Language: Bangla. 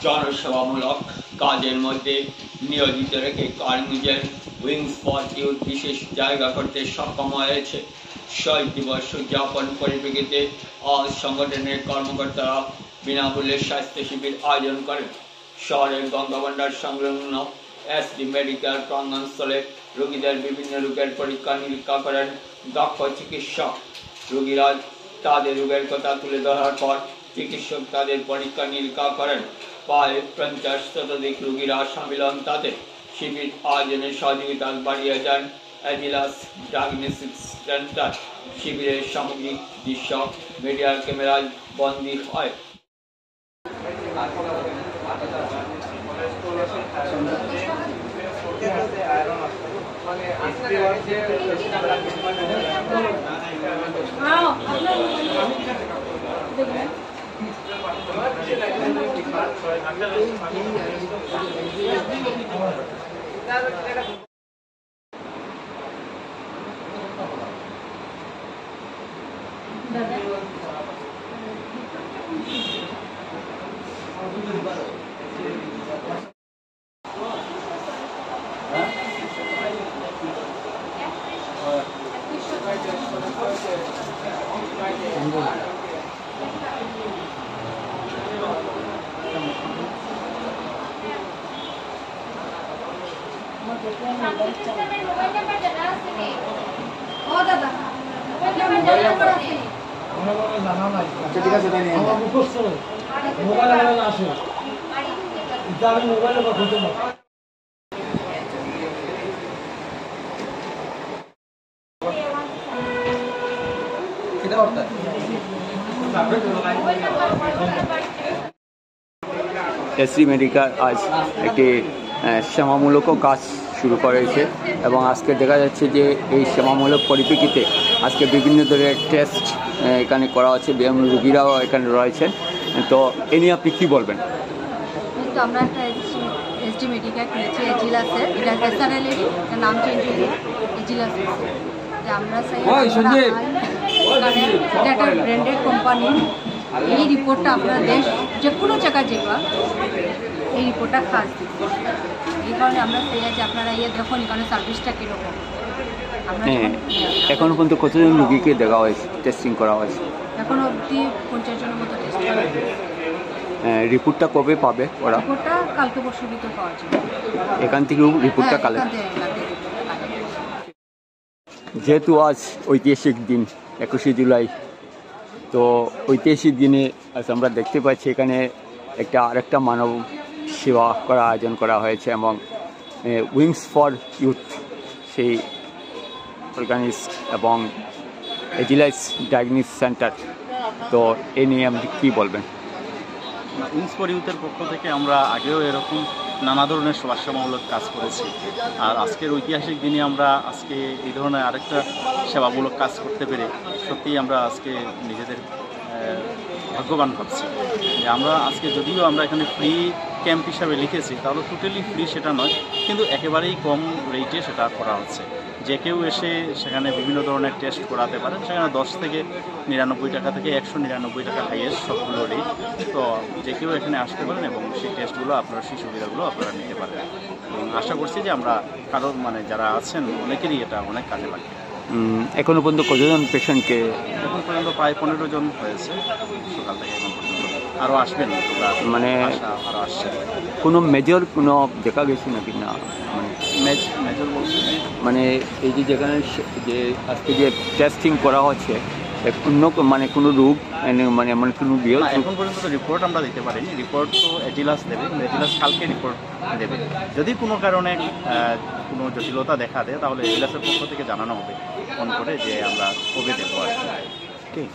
জনসেবামূলক কাজের মধ্যে নিয়োজিত রেখে কার্মিজের উইংস ফর ইউথ বিশেষ জায়গা করতে সক্ষম হয়েছে। শহীদ দিবস উদযাপন পরিপ্রেক্ষিতে আজ সংগঠনের কর্মকর্তারা বিনামূল্যে স্বাস্থ্য শিবির আয়োজন করেন। শহরের গঙ্গাভান্ডার সংলগ্ন এসডি মেডিকেল প্রাঙ্গণস্থলে রোগীদের বিভিন্ন রোগের পরীক্ষা নিরীক্ষা করেন দক্ষ চিকিৎসক। রোগীরা তাদের রোগের কথা তুলে ধরার পর চিকিৎসক তাদের পরীক্ষা নিরীক্ষা করেন। প্রায় 50 শতাধিক রোগীরা সামিল হন তাদের। শিবির আয়োজনে সহযোগিতা বাড়িয়ে যান এজিলাস ডায়াগনস্টিক সেন্টার। শিবিরের সামগ্রিক দৃশ্য মিডিয়ার ক্যামেরায় বন্দী হয়। এসডি মেডিকেল আজ একটি সেবামূলক কাজ শুরু করেছে এবং আজকে দেখা যাচ্ছে যে এই সেবামূলক পরিপ্রেক্ষিতে আজকে বিভিন্ন ধরনের টেস্ট এখানে করা হচ্ছে। রোগীরাও এখানে রয়েছেন। তো এ নিয়ে আপনি কী বলবেন? তো আমরা একটা এসডি মেডিকেল খুলেছি এজিলাসে, এটা এসআরএলেরই, এটার নাম চেঞ্জ হয়ে এজিলাস। আমরা এটা একটা ব্র্যান্ডেড কোম্পানি। এই রিপোর্টটা আপনার দেশ যে কোনো জায়গায় যাবা এই রিপোর্টটা খাস দিচ্ছে। এই কারণে আমরা চাই যে আপনারা ইয়ে দেখুন এখানে সার্ভিসটা কীরকম। এখন পর্যন্ত কতজন রোগীকে দেখা হয়েছে, টেস্টিং করা হয়েছে? এখন অবধি 50 জনের মতো টেস্ট করা হয়েছে। রিপোর্টটা কবে পাবে ওরা? রিপোর্টটা কালকে পরশুর ভিতর পাওয়া যাবে। এখান থেকেও রিপোর্টটা কালে, যেহেতু আজ ঐতিহাসিক দিন 21শে জুলাই, তো ঐতিহাসিক দিনে আজ আমরা দেখতে পাচ্ছি এখানে আরেকটা মানব সেবা করা আয়োজন করা হয়েছে এবং উইংস ফর ইউথ সেই অর্গানিস্ট এবং এজিলাস ডায়াগনস্টিক সেন্টার, তো এ নিয়ে আপনি কী বলবেন? উইংস ফর ইউথের পক্ষ থেকে আমরা আগেও এরকম নানা ধরনের সমাজসেবামূলক কাজ করেছি। আর আজকের ঐতিহাসিক দিনে আমরা আজকে এই ধরনের আরেকটা সেবামূলক কাজ করতে পেরে সত্যিই আমরা আজকে নিজেদের ভাগ্যবান ভাবছি। যে আমরা আজকে যদিও আমরা এখানে ফ্রি ক্যাম্প হিসাবে লিখেছি, তাহলে টোটালি ফ্রি সেটা নয়, কিন্তু একেবারেই কম রেটে সেটা করা হচ্ছে। যে কেউ এসে সেখানে বিভিন্ন ধরনের টেস্ট করাতে পারেন। সেখানে 10 থেকে 99 টাকা থেকে 199 টাকা হাইয়েস্ট সবগুলো রেট। তো যে কেউ এখানে আসতে পারেন এবং সেই টেস্টগুলো আপনারা, সেই সুবিধাগুলো আপনারা নিতে পারেন। এবং আশা করছি যে আমরা কারোর যারা আছেন অনেকেরই এটা অনেক কাজে লাগবে। এখনও পর্যন্ত কতজন পেশেন্টকে? এখন পর্যন্ত প্রায় 15 জন হয়েছে সকাল থেকে এখন পর্যন্ত। আরও আসবেন, আরও আসছে। কোনো মেজর কোনো দেখা গেছে নাকি? না, মেজর বলতে এই যে যেখানে যে আজকে যে টেস্টিং করা হচ্ছে অন্য কোনো রোগ এমন কোনো এখন পর্যন্ত তো রিপোর্ট আমরা দিতে পারিনি। রিপোর্ট তো এজিলাস দেবে, এজিলাস কালকে রিপোর্ট দেবে। যদি কোনো কারণে কোনো জটিলতা দেখা দেয় তাহলে এজিলাসের পক্ষ থেকে জানানো হবে ফোন করে যে আমরা কবে দেবো আর কি। ঠিক।